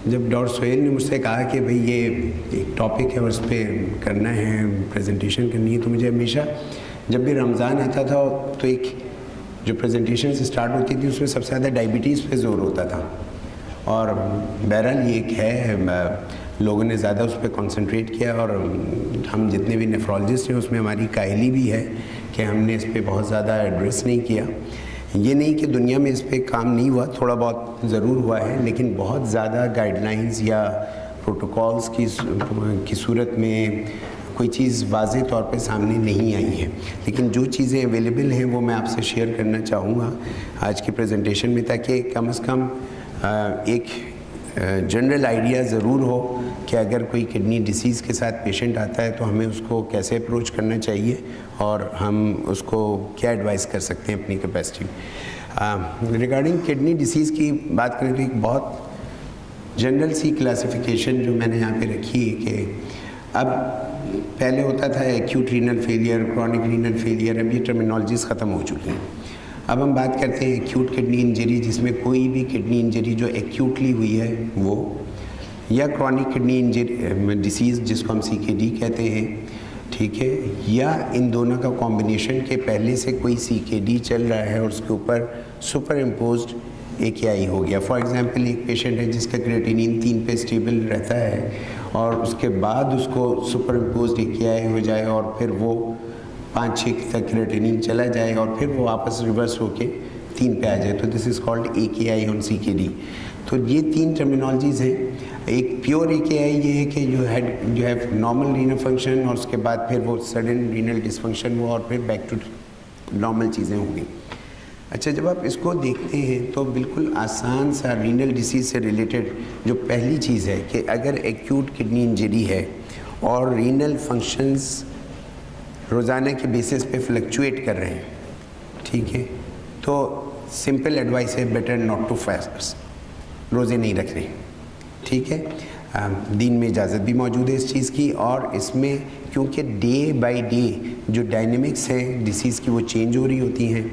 जब डॉक्टर सोहेल ने मुझसे कहा कि भाई ये एक टॉपिक है और उस पर करना है, प्रेजेंटेशन करनी है, तो मुझे हमेशा जब भी रमज़ान आता था तो एक जो प्रेजेंटेशन से स्टार्ट होती थी उसमें सबसे ज़्यादा डायबिटीज़ पे जोर होता था। और बहरहाल ये एक है, लोगों ने ज़्यादा उस पर कॉन्सेंट्रेट किया और हम जितने भी नेफ्रोलॉजिस्ट हैं उसमें हमारी काहली भी है कि हमने इस पर बहुत ज़्यादा एड्रेस नहीं किया। ये नहीं कि दुनिया में इस पर काम नहीं हुआ, थोड़ा बहुत ज़रूर हुआ है, लेकिन बहुत ज़्यादा गाइडलाइंस या प्रोटोकॉल्स की सूरत में कोई चीज़ वाज़े तौर पे सामने नहीं आई है। लेकिन जो चीज़ें अवेलेबल हैं वो मैं आपसे शेयर करना चाहूँगा आज की प्रेजेंटेशन में, ताकि कम से कम एक जनरल आइडिया ज़रूर हो कि अगर कोई किडनी डिसीज़ के साथ पेशेंट आता है तो हमें उसको कैसे अप्रोच करना चाहिए और हम उसको क्या एडवाइस कर सकते हैं अपनी कैपेसिटी में। रिगार्डिंग किडनी डिसीज़ की बात करें तो एक बहुत जनरल सी क्लासिफिकेशन जो मैंने यहाँ पे रखी है कि अब पहले होता था acute renal failure, chronic renal failure, अब ये टर्मिनोलॉजीज़ ख़त्म हो चुकी हैं। अब हम बात करते हैं एक्यूट किडनी इंजरी, जिसमें कोई भी किडनी इंजरी जो एक्यूटली हुई है वो, या क्रॉनिक किडनी इंजरी डिसीज़ जिसको हम CKD कहते हैं, ठीक है, या इन दोनों का कॉम्बिनेशन के पहले से कोई CKD चल रहा है और उसके ऊपर सुपर इम्पोज्ड AKI हो गया। फॉर एग्जांपल एक पेशेंट है जिसका क्रिएटिनिन 3 पे स्टेबल रहता है और उसके बाद उसको सुपर इम्पोज्ड AKI हो जाए और फिर वो 5-6 तक क्रिएटिनिन चला जाए और फिर वो वापस रिवर्स होके 3 पे आ जाए, तो this is called AKI on CKD। तो ये 3 टर्मिनोलॉजीज़ हैं। एक प्योर AKI ये है कि you have normal renal function और उसके बाद फिर वो सडन रीनल डिसफंक्शन हुआ और फिर बैक टू नॉर्मल चीज़ें होंगी। अच्छा, जब आप इसको देखते हैं तो बिल्कुल आसान सा रीनल डिसीज़ से रिलेटेड जो पहली चीज़ है कि अगर एक्यूट किडनी इंजरी है और रीनल फंक्शंस रोज़ाना के बेसिस पे फ्लक्चुएट कर रहे हैं, ठीक है, तो सिंपल एडवाइस है बेटर नॉट टू फास्ट, रोज़े नहीं रखने, ठीक है। दीन में इजाज़त भी मौजूद है इस चीज़ की, और इसमें क्योंकि डे बाय डे जो डायनेमिक्स हैं डिसीज़ की वो चेंज हो रही होती हैं,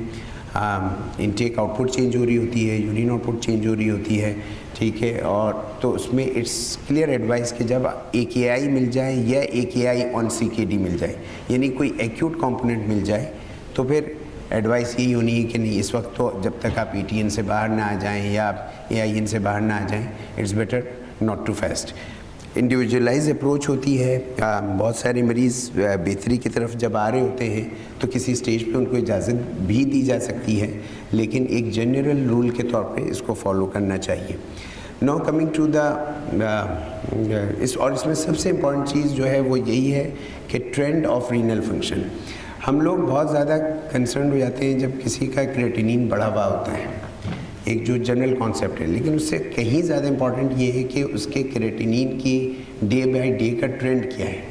इनटेक आउटपुट चेंज हो रही होती है, यूरिन आउटपुट चेंज हो रही होती है, ठीक है, और तो उसमें इट्स क्लियर एडवाइस कि जब AKI मिल जाए या AKI ऑन CKD मिल जाए, यानी कोई एक्यूट कंपोनेंट मिल जाए, तो फिर एडवाइस यही होनी है कि नहीं, इस वक्त तो जब तक आप ETN से बाहर ना आ जाएं या आप AIN से बाहर ना आ जाएं, it's better not to fast. Individualize approach होती है। बहुत सारे मरीज़ बेहतरी की तरफ जब आ रहे होते हैं तो किसी स्टेज पे उनको इजाज़त भी दी जा सकती है, लेकिन एक जनरल रूल के तौर पे इसको फॉलो करना चाहिए। नाउ कमिंग टू इसमें सबसे इम्पॉर्टेंट चीज़ जो है वो यही है कि ट्रेंड ऑफ रीनल फंक्शन। हम लोग बहुत ज़्यादा कंसर्न हो जाते हैं जब किसी का क्रिएटिनिन बढ़ा हुआ होता है, एक जो जनरल कॉन्सेप्ट है, लेकिन उससे कहीं ज़्यादा इम्पॉर्टेंट ये है कि उसके क्रिएटिनिन की डे बाय डे का ट्रेंड क्या है।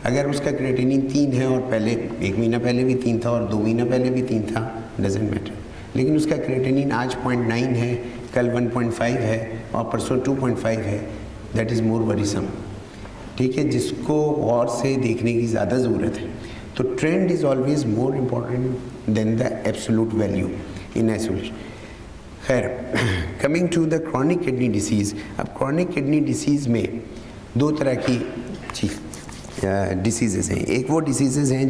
अगर उसका क्रिएटिनिन 3 है और पहले 1 महीना पहले भी 3 था और 2 महीना पहले भी 3 था, डजेंट मैटर, लेकिन उसका क्रिएटिनिन आज 0.9 है, कल 1.5 है और परसों 2.5 है, दैट इज़ मोर वरीसम, ठीक है, जिसको गौर से देखने की ज़्यादा ज़रूरत है। तो trend is always more important than the absolute value in isolation. खैर, coming to the chronic kidney disease. अब क्रॉनिक किडनी डिसीज़ में 2 तरह की डिसीज़ेज़ हैं। एक वो डिसीज़ेज़ हैं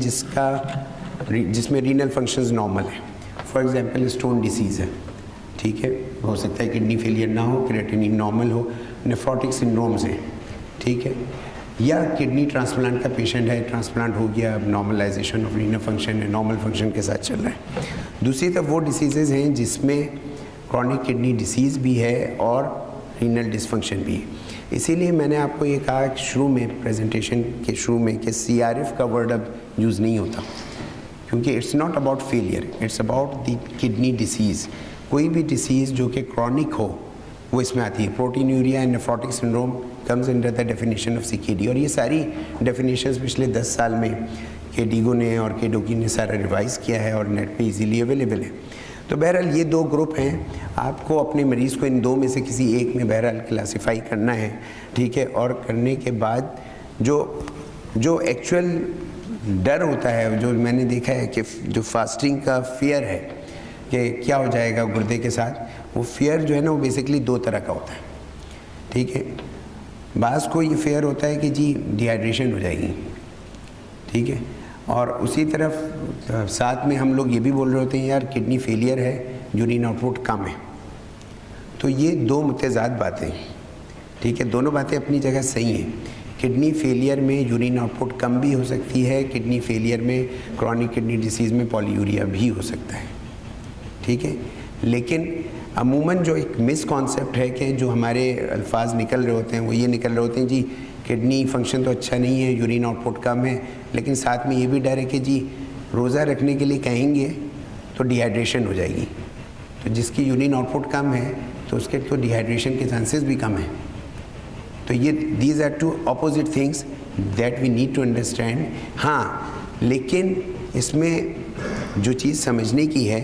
जिसमें रीनल फंक्शंस नॉर्मल हैं। फॉर एग्जांपल स्टोन डिसीज़ है, ठीक है, हो सकता है किडनी फेलियर ना हो, क्रिएटिनिन नॉर्मल हो, नेफ्रोटिक सिंड्रोम्स हैं, ठीक है, या किडनी ट्रांसप्लांट का पेशेंट है, ट्रांसप्लांट हो गया, अब नॉर्मलाइजेशन ऑफ रीनल फंक्शन है, नॉर्मल फंक्शन के साथ चल रहा है। दूसरी तरफ वो डिसीज़ेज़ हैं जिसमें क्रॉनिक किडनी डिसीज़ भी है और रीनल डिसफंक्शन भी है। इसीलिए मैंने आपको ये कहा कि शुरू में, प्रेजेंटेशन के शुरू में, कि CRF का वर्ड अब यूज़ नहीं होता, क्योंकि it's not about failure, it's about the kidney disease. कोई भी डिसीज़ जो कि क्रॉनिक हो वो इसमें आती है। Proteinuria and nephrotic syndrome comes under the definition of CKD, और ये सारी डेफिनेशंस पिछले 10 साल में KDIGO ने और KDOQI ने सारा रिवाइज़ किया है और नेट पे इजीली अवेलेबल है। तो बहरहाल ये 2 ग्रुप हैं, आपको अपने मरीज़ को इन 2 में से किसी एक में बहरहाल क्लासीफाई करना है, ठीक है, और करने के बाद जो एक्चुअल डर होता है, जो मैंने देखा है कि जो फास्टिंग का फियर है कि क्या हो जाएगा गुर्दे के साथ, वो फियर जो है ना वो बेसिकली 2 तरह का होता है। ठीक है। बास को ये फेयर होता है कि जी डिहाइड्रेशन हो जाएगी, ठीक है। और उसी तरफ साथ में हम लोग ये भी बोल रहे होते हैं यार किडनी फेलियर है, यूरिन आउटपुट कम है। तो ये दो मुतज़ाद बातें, ठीक है, दोनों बातें अपनी जगह सही हैं। किडनी फेलियर में यूरिन आउटपुट कम भी हो सकती है, किडनी फेलियर में क्रॉनिक किडनी डिसीज़ में पॉलीयूरिया भी हो सकता है, ठीक है। लेकिन अमूमन जो एक मिसकॉन्सेप्ट है कि जो हमारे अल्फाज निकल रहे होते हैं वो ये निकल रहे होते हैं जी किडनी फंक्शन तो अच्छा नहीं है, यूरिन आउटपुट कम है, लेकिन साथ में ये भी डर है कि जी रोज़ा रखने के लिए कहेंगे तो डिहाइड्रेशन हो जाएगी। तो जिसकी यूरिन आउटपुट कम है तो उसके तो डिहाइड्रेशन के चांसेस भी कम हैं। तो ये these are two opposite things that we need to understand. हाँ, लेकिन इसमें जो चीज़ समझने की है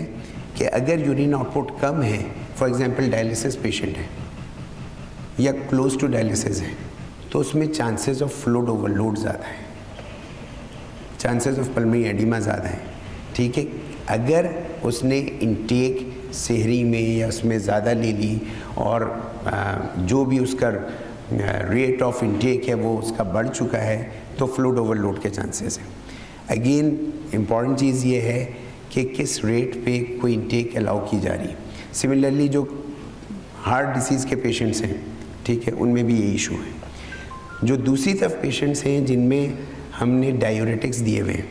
कि अगर यूरिन आउटपुट कम है, फॉर एग्जांपल डायलिसिस पेशेंट है या क्लोज टू डायलिसिस है, तो उसमें चांसेस ऑफ फ्लूइड ओवरलोड ज़्यादा है, चांसेस ऑफ पल्मोनरी एडिमा ज़्यादा है, ठीक है। अगर उसने इनटेक सेहरी में या उसमें ज़्यादा ले ली और जो भी उसका रेट ऑफ इनटेक है वो उसका बढ़ चुका है तो फ्लूइड ओवरलोड के चांसेस हैं। अगेन इम्पॉर्टेंट चीज़ ये है कि किस रेट पे कोई इनटेक अलाउ की जा रही। सिमिलरली जो हार्ट डिसीज़ के पेशेंट्स हैं, ठीक है, उनमें भी ये इशू है। जो दूसरी तरफ पेशेंट्स हैं जिनमें हमने डायूरेटिक्स दिए हुए हैं,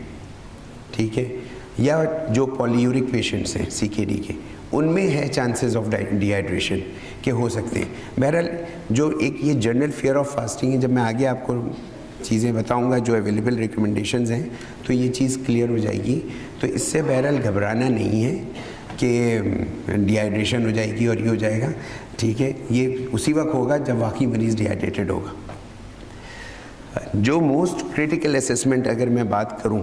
ठीक है, या जो पॉलीयूरिक पेशेंट्स हैं CKD के, उनमें है चांसेस ऑफ डिहाइड्रेशन के हो सकते हैं। बहरहाल जो एक ये जनरल फियर ऑफ फास्टिंग है, जब मैं आगे आपको चीज़ें बताऊंगा जो अवेलेबल रिकमेंडेशंस हैं तो ये चीज़ क्लियर हो जाएगी। तो इससे बहरहाल घबराना नहीं है कि डिहाइड्रेशन हो जाएगी और ये हो जाएगा, ठीक है। ये उसी वक्त होगा जब वाकई मरीज़ डिहाइड्रेटेड होगा। जो मोस्ट क्रिटिकल असेसमेंट अगर मैं बात करूं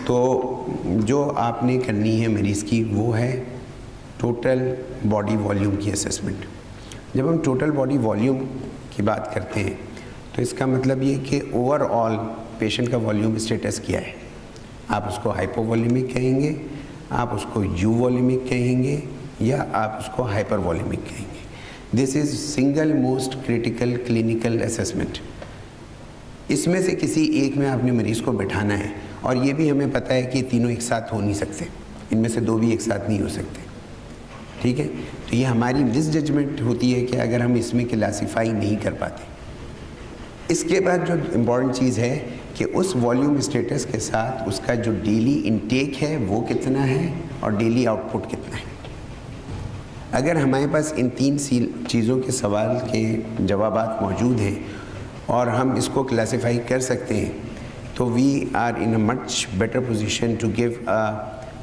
तो जो आपने करनी है मरीज़ की वो है टोटल बॉडी वॉल्यूम की असेसमेंट। जब हम टोटल बॉडी वॉल्यूम की बात करते हैं तो इसका मतलब ये कि ओवरऑल पेशेंट का वॉल्यूम स्टेटस क्या है। आप उसको हाइपोवॉल्यूमिक कहेंगे, आप उसको यूवॉल्यूमिक कहेंगे, या आप उसको हाइपरवॉल्यूमिक कहेंगे। This is single most critical clinical assessment. इसमें से किसी एक में आपने मरीज़ को बिठाना है और ये भी हमें पता है कि तीनों एक साथ हो नहीं सकते, इनमें से दो भी एक साथ नहीं हो सकते, ठीक है। तो ये हमारी मिस जजमेंट होती है कि अगर हम इसमें क्लासीफाई नहीं कर पाते। इसके बाद जो इम्पॉर्टेंट चीज़ है कि उस वॉल्यूम स्टेटस के साथ उसका जो डेली इनटेक है वो कितना है और डेली आउटपुट कितना है। अगर हमारे पास इन तीन चीज़ों के सवाल के जवाबात मौजूद हैं और हम इसको क्लासीफाई कर सकते हैं तो we are in a much better position to give a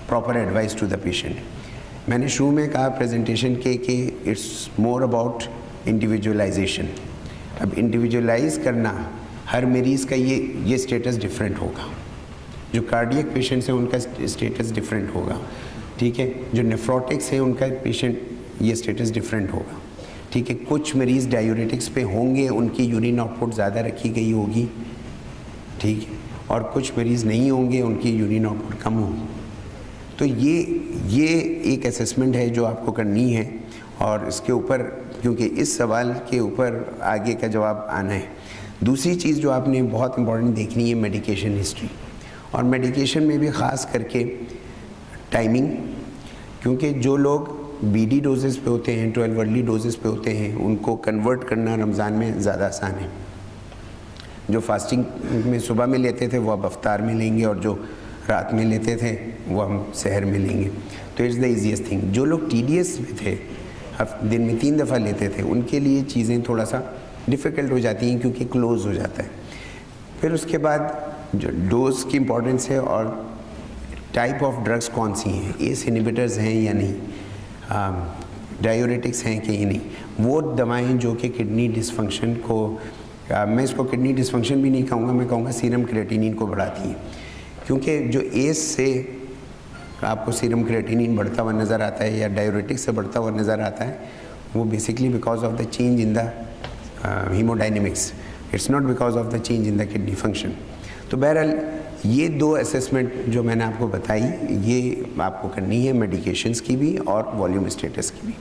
proper advice to the patient. मैंने शुरू में कहा प्रेजेंटेशन के कि इट्स मोर अबाउट इंडिविजुअलाइजेशन। अब इंडिविजुअलाइज करना, हर मरीज़ का ये स्टेटस डिफरेंट होगा। जो कार्डियक पेशेंट्स हैं उनका स्टेटस डिफरेंट होगा, ठीक है। जो नेफ्रोटिक्स हैं उनका पेशेंट ये स्टेटस डिफरेंट होगा, ठीक है। कुछ मरीज़ डायूरेटिक्स पे होंगे, उनकी यूरिन आउटपुट ज़्यादा रखी गई होगी, ठीक है, और कुछ मरीज़ नहीं होंगे, उनकी यूरिन आउटपुट कम होगी। तो ये एक असेसमेंट है जो आपको करनी है और इसके ऊपर, क्योंकि इस सवाल के ऊपर आगे का जवाब आना है। दूसरी चीज़ जो आपने बहुत इम्पॉर्टेंट देखनी है मेडिकेशन हिस्ट्री, और मेडिकेशन में भी ख़ास करके टाइमिंग, क्योंकि जो लोग BD डोजेस पे होते हैं, 12 अर्ली डोजेस पे होते हैं, उनको कन्वर्ट करना रमज़ान में ज़्यादा आसान है। जो फास्टिंग में सुबह में लेते थे वो अब अफ्तार में लेंगे, और जो रात में लेते थे वो हम सहर में लेंगे। तो इट्स द ईजीएस्ट थिंग। जो लोग TDS में थे, दिन में 3 दफ़ा लेते थे, उनके लिए चीज़ें थोड़ा सा डिफ़िकल्ट हो जाती हैं क्योंकि क्लोज़ हो जाता है। फिर उसके बाद जो डोज की इम्पोर्टेंस है और टाइप ऑफ ड्रग्स कौन सी हैं, एस इनहिबिटर्स हैं या नहीं, डायूरेटिक्स हैं कि नहीं, वो दवाएं जो कि किडनी डिसफंक्शन को, मैं इसको किडनी डिसफंक्शन भी नहीं कहूँगा, मैं कहूँगा सीरम क्रिएटिनिन को बढ़ाती हैं। क्योंकि जो एस से आपको सीरम क्रिएटिनिन बढ़ता हुआ नज़र आता है या डायूरेटिक्स से बढ़ता हुआ नज़र आता है, वो basically because of the change in the haemodynamics, it's not because of the change in the kidney function. तो बहरहाल ये दो असेसमेंट जो मैंने आपको बताई, ये आपको करनी है, मेडिकेशंस की भी और वॉल्यूम स्टेटस की भी।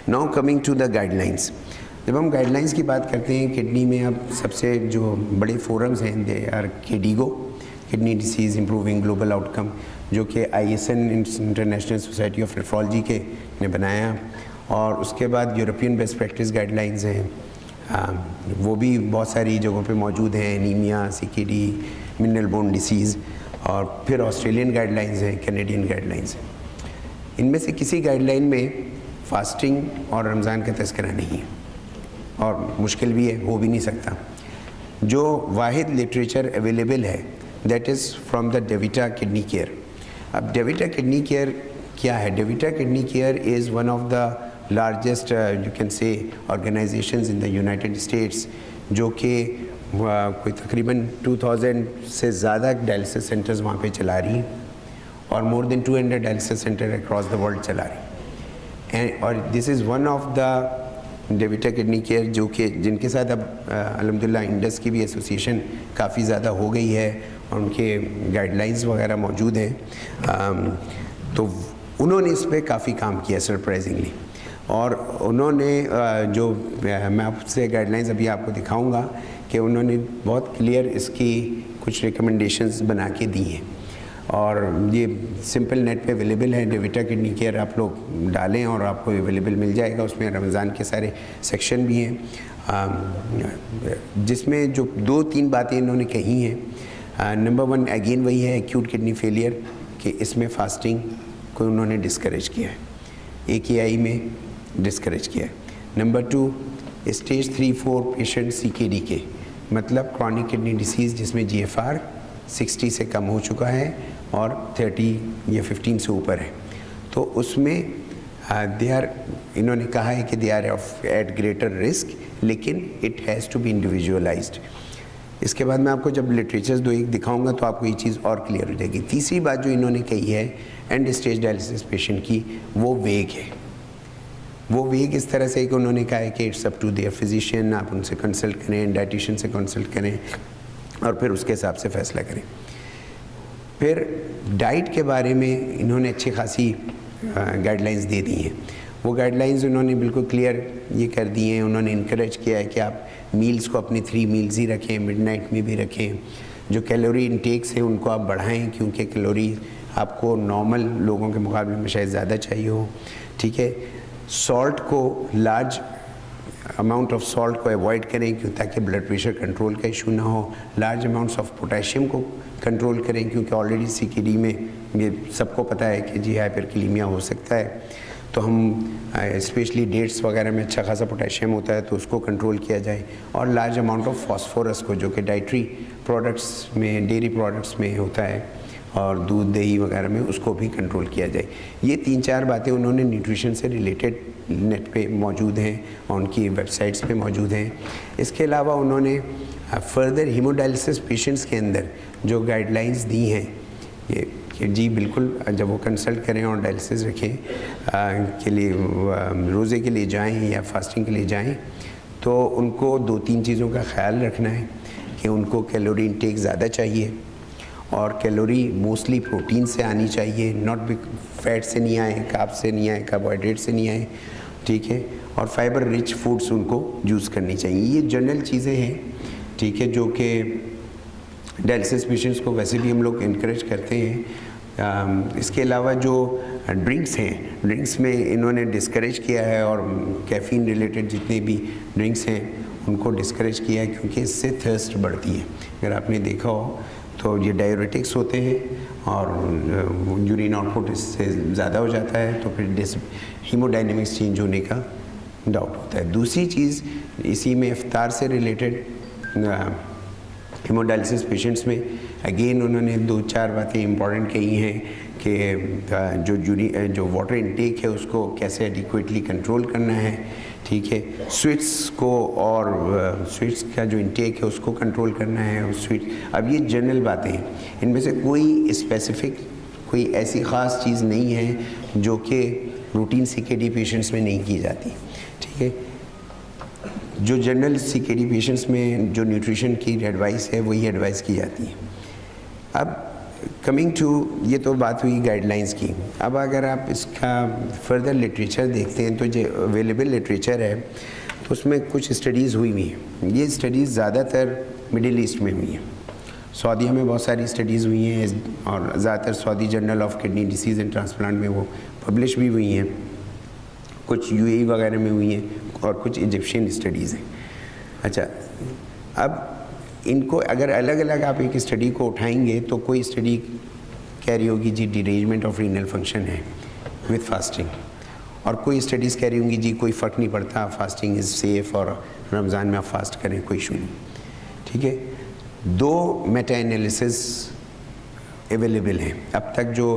Now coming to the guidelines. जब हम गाइडलाइंस की बात करते हैं किडनी में, अब सबसे जो बड़े फोरम्स हैं they are KDIGO, kidney disease improving global outcome, जो कि ISN international society of nephrology के ने बनाया, और उसके बाद यूरोपियन बेस्ट प्रैक्टिस गाइडलाइंस हैं, वो भी बहुत सारी जगहों पे मौजूद हैं, anaemia, CKD, mineral bone disease, और फिर ऑस्ट्रेलियन गाइडलाइंस हैं, कैनेडियन गाइडलाइंस हैं। इनमें से किसी गाइडलाइन में फास्टिंग और रमज़ान का तज़किरा नहीं है, और मुश्किल भी है, हो भी नहीं सकता। जो वाहिद लिटरेचर अवेलेबल है that is from the DaVita kidney care. अब डेविटा किडनी केयर क्या है? DaVita kidney care is one of the largest you can say organisations in the United States, जो कि कोई तकरीबन 2000 से ज़्यादा डायलिसिस सेंटर्स वहाँ पे चला रही हैं, और more than 200 dialysis centre across the world चला रही हैं। और this is one of the DaVita kidney care, जो कि जिनके साथ अब अल्हम्दुलिल्लाह इंडस की भी एसोसिएशन काफ़ी ज़्यादा हो गई है, और उनके गाइडलाइंस वगैरह मौजूद हैं। तो उन्होंने इस पर काफ़ी काम किया सरप्राइजिंगली, और उन्होंने जो मैं आपसे गाइडलाइंस अभी आपको दिखाऊंगा कि उन्होंने बहुत क्लियर इसकी कुछ रिकमेंडेशंस बना के दी हैं, और ये सिंपल नेट पे अवेलेबल है। डेविटा किडनी केयर आप लोग डालें और आपको अवेलेबल मिल जाएगा। उसमें रमज़ान के सारे सेक्शन भी हैं, जिसमें जो 2-3 बातें इन्होंने कही हैं। नंबर 1 अगेन वही है एक्यूट किडनी फेलियर, कि इसमें फास्टिंग को उन्होंने डिस्करेज किया है, AKI में डिस्करेज किया है। नंबर 2 स्टेज 3-4 पेशेंट CKD के, मतलब क्रॉनिक किडनी डिसीज़ जिसमें GFR 60 से कम हो चुका है और 30 या 15 से ऊपर है, तो उसमें दे आर, इन्होंने कहा है कि they are of at greater risk, लेकिन it has to be individualised. इसके बाद मैं आपको जब लिटरेचर्स 2-1 दिखाऊंगा तो आपको ये चीज़ और क्लियर हो जाएगी। तीसरी बात जो इन्होंने कही है एंड स्टेज डायलिसिस पेशेंट की, वो वेग है। वो वेग इस तरह से कि उन्होंने कहा है कि it's up to their physician, आप उनसे कंसल्ट करें, डाइटिशियन से कंसल्ट करें, और फिर उसके हिसाब से फ़ैसला करें। फिर डाइट के बारे में इन्होंने अच्छी खासी गाइडलाइंस दे दी हैं। वो गाइडलाइंस उन्होंने बिल्कुल क्लियर ये कर दी हैं। उन्होंने इनकरेज किया है कि आप मील्स को अपनी 3 मील्स ही रखें, मिडनाइट में भी रखें। जो कैलोरी इनटेक्स है उनको आप बढ़ाएं, क्योंकि कैलोरी आपको नॉर्मल लोगों के मुकाबले में शायद ज़्यादा चाहिए हो, ठीक है। सॉल्ट को, लार्ज अमाउंट ऑफ सॉल्ट को अवॉइड करें, क्यों, ताकि ब्लड प्रेशर कंट्रोल का इशू ना हो। लार्ज अमाउंट्स ऑफ पोटेशियम को कंट्रोल करें, क्योंकि ऑलरेडी CKD में ये सबको पता है कि जी हाइपरकैलेमिया हो सकता है, तो हम स्पेशली डेट्स वगैरह में अच्छा खासा पोटेशियम होता है, तो उसको कंट्रोल किया जाए। और लार्ज अमाउंट ऑफ फास्फोरस को, जो कि डाइटरी प्रोडक्ट्स में, डेयरी प्रोडक्ट्स में होता है, और दूध दही वगैरह में, उसको भी कंट्रोल किया जाए। ये 3-4 बातें उन्होंने न्यूट्रिशन से रिलेटेड नेट पे मौजूद हैं और उनकी वेबसाइट्स पे मौजूद हैं। इसके अलावा उन्होंने फर्दर हीमोडायलिसिस पेशेंट्स के अंदर जो गाइडलाइंस दी हैं, ये कि जी बिल्कुल जब वो कंसल्ट करें और डायलिसिस रखें के लिए, रोज़े के लिए जाएं या फास्टिंग के लिए जाएं, तो उनको 2-3 चीज़ों का ख्याल रखना है कि उनको कैलोरी इंटेक ज़्यादा चाहिए, और कैलोरी मोस्टली प्रोटीन से आनी चाहिए, नॉट फैट से नहीं आए, कार्ब से नहीं आए, कार्बोहाइड्रेट से नहीं आए, ठीक है। और फाइबर रिच फूड्स उनको यूज़ करनी चाहिए। ये जनरल चीज़ें हैं, ठीक है, जो कि डायलिसिस पेशेंट्स को वैसे भी हम लोग इनकरेज करते हैं। इसके अलावा जो ड्रिंक्स हैं, ड्रिंक्स में इन्होंने डिस्करेज किया है, और कैफ़ीन रिलेटेड जितने भी ड्रिंक्स हैं उनको डिस्करेज किया है, क्योंकि इससे थर्स्ट बढ़ती है। अगर आपने देखा हो तो ये डाययूरेटिक्स होते हैं, और यूरिन आउटपुट इससे ज़्यादा हो जाता है, तो फिर हीमोडायनेमिक्स चेंज होने का डाउट होता है। दूसरी चीज़ इसी में इफ्तार से रिलेटेड हीमोडायलिसिस पेशेंट्स में अगेन उन्होंने 2-4 बातें इंपॉर्टेंट कही हैं कि जो वाटर इनटेक है उसको कैसे एडिक्वेटली कंट्रोल करना है, ठीक है। स्वीट्स को, और स्वीट्स का जो इनटेक है उसको कंट्रोल करना है। स्वीट, अब ये जनरल बातें हैं, इनमें से कोई स्पेसिफिक, कोई ऐसी ख़ास चीज़ नहीं है जो कि रूटीन CKD पेशेंट्स में नहीं की जाती, ठीक है। जो जनरल CKD पेशेंट्स में जो न्यूट्रिशन की एडवाइस है वही एडवाइस की जाती है। अब कमिंग टू, ये तो बात हुई गाइडलाइंस की। अब अगर आप इसका फर्दर लिटरेचर देखते हैं तो जो अवेलेबल लिटरेचर है, तो उसमें कुछ स्टडीज़ हुई हैं। ये स्टडीज़ ज़्यादातर मिडिल ईस्ट में हुई हैं। सऊदीया में बहुत सारी स्टडीज़ हुई हैं और ज़्यादातर Saudi journal of kidney disease and transplant में वो पब्लिश भी हुई हैं, कुछ यूएई वगैरह में हुई हैं और कुछ इजिप्शियन स्टडीज़ हैं। अच्छा, अब इनको अगर अलग अलग आप एक स्टडी को उठाएंगे तो कोई स्टडी कह रही होगी जी डिरेंजमेंट ऑफ रीनल फंक्शन है विद फास्टिंग, और कोई स्टडीज़ कह रही होंगी जी कोई फ़र्क नहीं पड़ता, फास्टिंग इज़ सेफ़ और रमज़ान में आप फास्ट करें, कोई इशू नहीं। ठीक है, 2 मेटा एनालिसिस अवेलेबल हैं अब तक जो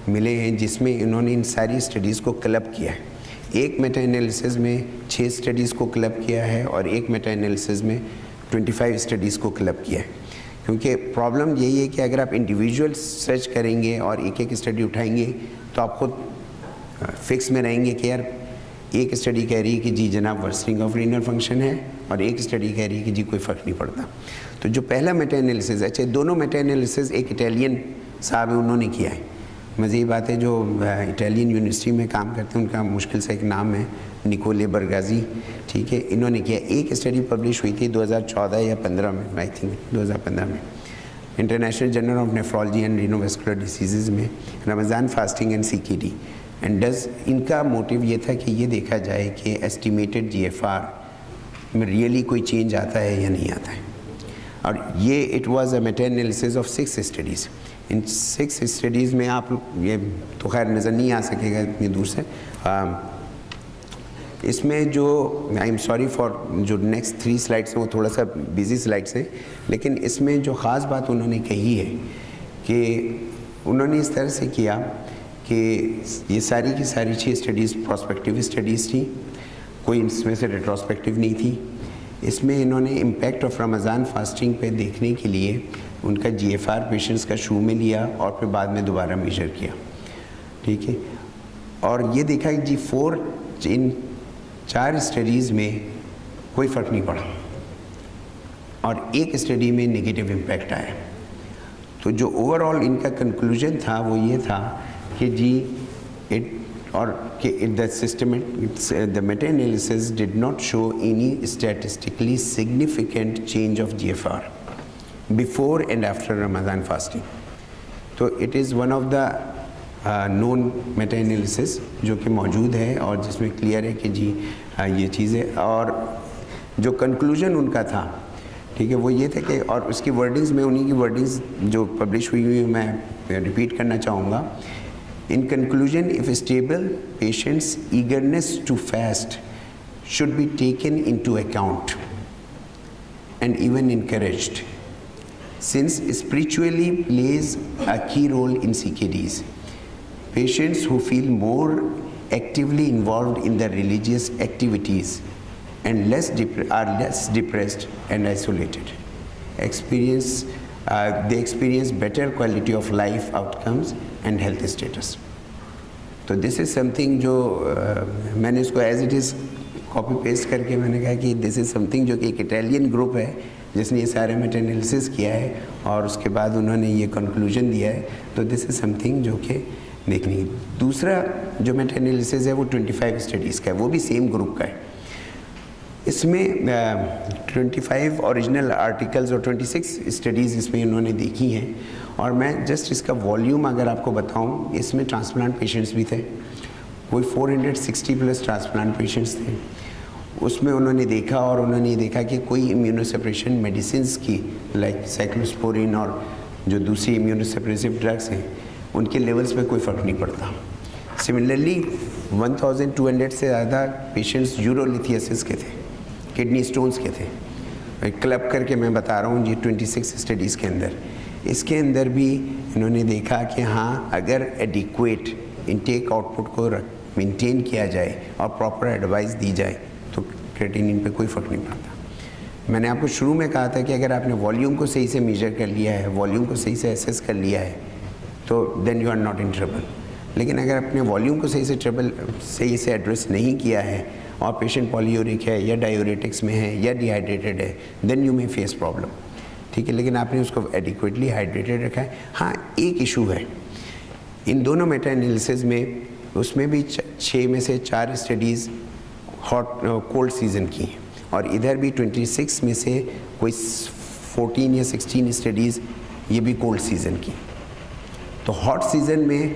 मिले हैं, जिसमें इन्होंने इन सारी स्टडीज़ को क्लब किया है। एक मेटा एनालिसिस में 6 स्टडीज़ को क्लब किया है और एक मेटा एनालिसिस में 25 स्टडीज़ को क्लब किया है। क्योंकि प्रॉब्लम यही है कि अगर आप इंडिविजुअल सर्च करेंगे और एक एक स्टडी उठाएंगे तो आप खुद फिक्स में रहेंगे कि यार एक स्टडी कह रही है कि जी जनाब वर्सनिंग ऑफ रीनल फंक्शन है और एक स्टडी कह रही है कि जी कोई फ़र्क नहीं पड़ता। तो जो पहला मेटा एनालिसिस, अच्छा दोनों मेटा एनालिसिस एक इटालियन साहब है उन्होंने किया है। मज़े ये बात है, जो इटालियन यूनिवर्सिटी में काम करते हैं उनका मुश्किल से एक नाम है निकोले बरगाजी। ठीक है, इन्होंने किया। एक स्टडी पब्लिश हुई थी 2014 या 15 में, आई थिंक 2015 में, International Journal of Nephrology and Renovascular Disease में, Ramzan fasting and CKD and does. इनका मोटिव ये था कि ये देखा जाए कि एस्टिमेटेड जीएफआर में रियली कोई चेंज आता है या नहीं आता है। और ये it was a meta analysis of 6 studies. इन 6 स्टडीज़ में आप ये तो खैर नज़र नहीं आ सकेगा इतनी दूर से। इसमें जो आई एम सॉरी फॉर जो नेक्स्ट 3 स्लाइड्स हैं वो थोड़ा सा बिजी स्लाइड्स हैं, लेकिन इसमें जो ख़ास बात उन्होंने कही है कि उन्होंने इस तरह से किया कि ये सारी की सारी 6 स्टडीज़ प्रोस्पेक्टिव स्टडीज़ थी, कोई इसमें से रेट्रोस्पेक्टिव नहीं थी। इसमें इन्होंने इम्पैक्ट ऑफ रमज़ान फास्टिंग पे देखने के लिए उनका जीएफआर पेशेंट्स का शुरू में लिया और फिर बाद में दोबारा मेजर किया। ठीक है, और ये देखा कि जी इन 4 स्टडीज़ में कोई फ़र्क नहीं पड़ा और एक स्टडी में नेगेटिव इम्पैक्ट आया। तो जो ओवरऑल इनका कंक्लूजन था वो ये था कि जी the meta-analysis did not show any statistically significant change of GFR before and after Ramadan fasting. तो it is one of the known meta-analysis जो कि मौजूद है और जिसमें क्लियर है कि जी ये चीज़ें, और जो कंक्लूजन उनका था, ठीक है, वो ये था कि, और उसकी वर्डिंग्स में उन्हीं की वर्डिंग्स जो पब्लिश हुई हुई मैं रिपीट करना चाहूँगा। In conclusion, if stable patients' eagerness to fast should be taken into account and even encouraged, since spiritually plays a key role in CKDs. Patients who feel more actively involved in their religious activities and are less depressed and isolated. They experience better quality of life outcomes and health status. तो this is something जो मैंने इसको as it is copy paste करके मैंने कहा कि this is something जो कि एक इटालियन ग्रुप है जिसने ये सारे मेटा एनालिसिस किया है और उसके बाद उन्होंने ये कंक्लूजन दिया है। तो दिस इज़ समथिंग जो कि देखनी है। दूसरा जो मेटा एनालिसिस है वो 25 स्टडीज़ का है, वो भी सेम ग्रुप का है। इसमें 25 ओरिजिनल आर्टिकल्स और 26 स्टडीज़ इसमें उन्होंने देखी हैं। और मैं जस्ट इसका वॉल्यूम अगर आपको बताऊं, इसमें ट्रांसप्लांट पेशेंट्स भी थे, कोई 460 प्लस ट्रांसप्लांट पेशेंट्स थे। उसमें उन्होंने देखा और उन्होंने ये देखा कि कोई इम्यूनोसप्रेशन मेडिसिन्स की लाइक साइक्लोस्पोरिन और जो दूसरी इम्यूनोसप्रेसिव ड्रग्स हैं उनके लेवल्स पे कोई फ़र्क नहीं पड़ता। सिमिलरली 1200 से ज़्यादा पेशेंट्स यूरोलिथियासिस के थे, किडनी स्टोन्स के थे। क्लब करके मैं बता रहा हूँ जी 26 स्टडीज़ के अंदर। इसके अंदर भी इन्होंने देखा कि हाँ, अगर एडिक्वेट इनटेक आउटपुट को मेंटेन किया जाए और प्रॉपर एडवाइस दी जाए तो क्रेटिनिन पे कोई फ़र्क नहीं पड़ता। मैंने आपको शुरू में कहा था कि अगर आपने वॉल्यूम को सही से मेजर कर लिया है, वॉल्यूम को सही से एसेस कर लिया है, तो then you are not in trouble. लेकिन अगर आपने वॉल्यूम को सही से एड्रेस नहीं किया है और पेशेंट पॉलीयूरिक है या डायूरेटिक्स में है या डिहाइड्रेटेड है, then you may face problem. ठीक है, लेकिन आपने उसको एडिक्वेटली हाइड्रेटेड रखा है। हाँ, एक इशू है इन दोनों मेटा एनालिसिस में, उसमें भी 6 में से 4 स्टडीज़ कोल्ड सीज़न की हैं। और इधर भी 26 में से कोई 14 या 16 स्टडीज़ ये भी कोल्ड सीज़न की। तो हॉट सीज़न में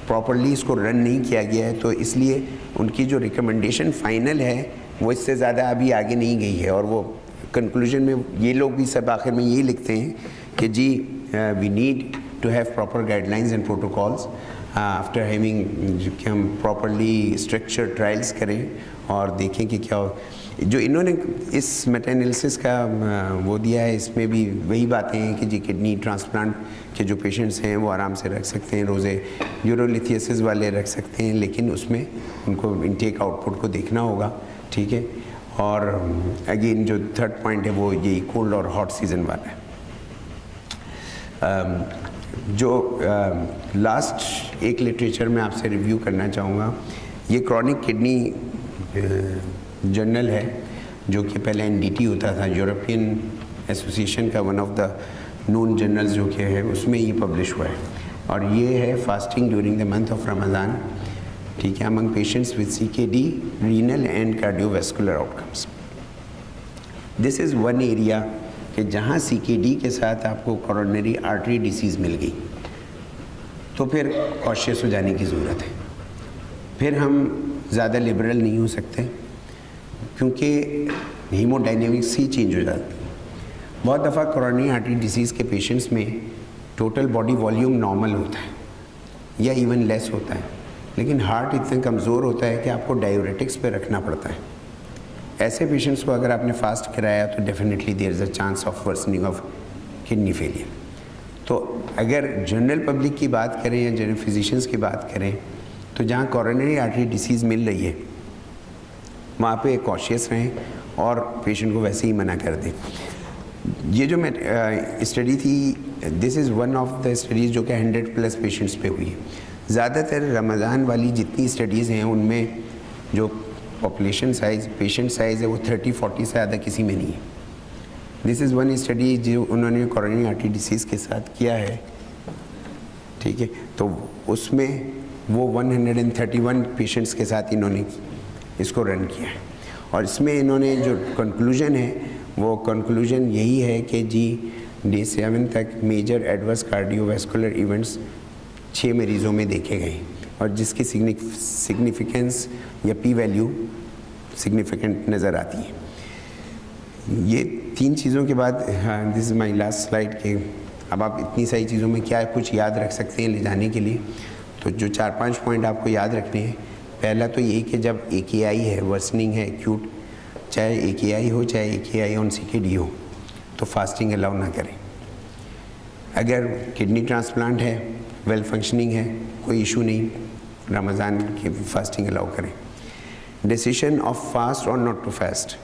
प्रॉपरली इसको रन नहीं किया गया है, तो इसलिए उनकी जो रिकमेंडेशन फाइनल है वो इससे ज़्यादा अभी आगे नहीं गई है। और वो कंक्लूजन में ये लोग भी सब आखिर में यही लिखते हैं कि जी we need to have proper guidelines and protocols after having, कि हम प्रॉपरली स्ट्रक्चर ट्रायल्स करें और देखें कि क्या जो इन्होंने इस मेटा एनालिसिस का वो दिया है, इसमें भी वही बातें हैं कि जी किडनी ट्रांसप्लांट के जो पेशेंट्स हैं वो आराम से रख सकते हैं रोज़े, यूरोलिथियसिस वाले रख सकते हैं, लेकिन उसमें उनको इनटेक आउटपुट को देखना होगा, ठीक है। और अगेन जो थर्ड पॉइंट है वो यही कोल्ड और हॉट सीज़न वाला है। जो लास्ट एक लिटरेचर में आपसे रिव्यू करना चाहूँगा, ये क्रॉनिक किडनी जर्नल है जो कि पहले एनडीटी होता था, यूरोपियन एसोसिएशन का one of the known journals जो कि है, उसमें ये पब्लिश हुआ है। और ये है fasting during the month of Ramzan, ठीक है, among patients with CKD, renal and cardiovascular outcomes. This is one area कि जहाँ सीकेडी के साथ आपको कोरोनरी आर्टरी डिसीज़ मिल गई तो फिर कॉशियस हो जाने की ज़रूरत है। फिर हम ज़्यादा लिबरल नहीं हो सकते क्योंकि हीमोडायनेमिक्स ही चेंज हो जाती है। बहुत दफ़ा कोरोनरी आर्टरी डिसीज़ के पेशेंट्स में टोटल बॉडी वॉल्यूम नॉर्मल होता है या इवन लेस होता है, लेकिन हार्ट इतना कमज़ोर होता है कि आपको डायूरेटिक्स पे रखना पड़ता है। ऐसे पेशेंट्स को अगर आपने फास्ट कराया तो definitely there is a chance of worsening of kidney failure. तो अगर जनरल पब्लिक की बात करें या जनरल फिजिशियंस की बात करें तो जहाँ कोरोनरी आर्टरी डिसीज़ मिल रही है वहाँ पे कॉशियस रहें और पेशेंट को वैसे ही मना कर दें। ये जो मैं स्टडी थी, this is one of the studies जो कि 100+ पेशेंट्स पे हुई है। ज़्यादातर रमज़ान वाली जितनी स्टडीज़ हैं उनमें जो पॉपुलेशन साइज़, पेशेंट साइज़ है वो 30-40 से ज़्यादा किसी में नहीं है। दिस इज़ वन स्टडी जो उन्होंने कोरोनरी आर्टरी डिसीज़ के साथ किया है, ठीक है। तो उसमें वो 131 पेशेंट्स के साथ इन्होंने इसको रन किया है और इसमें इन्होंने जो कंक्लूजन है वो कंक्लूजन यही है कि जी डे 7 तक मेजर एडवर्स कार्डियोवैस्कुलर इवेंट्स 6 मरीज़ों में देखे गए और जिसकी सिग्निफिकेंस या पी वैल्यू सिग्निफिकेंट नज़र आती है। ये 3 चीज़ों के बाद, this is my last slide के अब आप इतनी सारी चीज़ों में क्या कुछ याद रख सकते हैं ले जाने के लिए। तो जो 4-5 पॉइंट आपको याद रखने हैं, पहला तो यही कि जब AKI है, वर्सनिंग है एक्यूट, चाहे AKI हो चाहे AKI ऑन CKD हो, तो फास्टिंग अलाउ ना करें। अगर किडनी ट्रांसप्लांट है, वेल फंक्शनिंग है, कोई इशू नहीं, रमज़ान की फास्टिंग अलाउ करें। डिसीजन ऑफ फास्ट और not to fast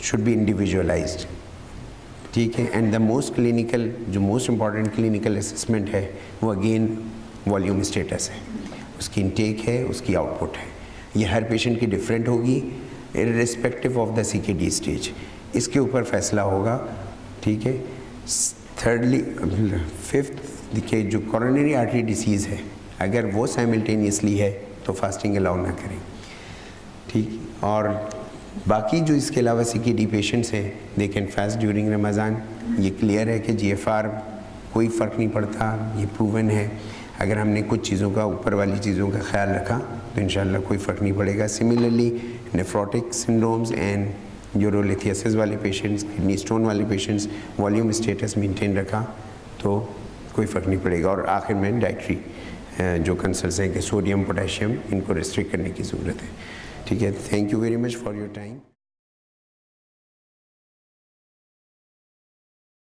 should be individualized, ठीक है। एंड द मोस्ट क्लिनिकल, जो मोस्ट इम्पॉर्टेंट क्लिनिकल असेसमेंट है वो अगेन वॉल्यूम स्टेटस है, उसकी इनटेक है, उसकी आउटपुट है। ये हर पेशेंट की डिफरेंट होगी irrespective of the CKD stage, इसके ऊपर फैसला होगा, ठीक है। थर्डली, 5th के जो कोरोनरी आर्टरी डिसीज़ है अगर वो साइमल्टेनियसली है तो फास्टिंग अलाउ ना करें, ठीक। और बाकी जो इसके अलावा CKD पेशेंट्स हैं they can fast during Ramzan. ये क्लियर है कि GFR कोई फ़र्क नहीं पड़ता, ये प्रूवन है। अगर हमने कुछ चीज़ों का, ऊपर वाली चीज़ों का ख्याल रखा तो इंशाल्लाह कोई फ़र्क नहीं पड़ेगा। सिमिलरली नेफ्रोटिक सिंड्रोम्स एंड यूरोलिथियसिस वाले पेशेंट्स, किडनी स्टोन वाले पेशेंट्स, वॉल्यूम स्टेटस मेंटेन रखा तो कोई फ़र्क नहीं पड़ेगा। और आखिर में डाइटरी जो कंसल्ट्स हैं कि सोडियम, पोटेशियम, इनको रिस्ट्रिक्ट करने की ज़रूरत है, ठीक है। Thank you very much for your time.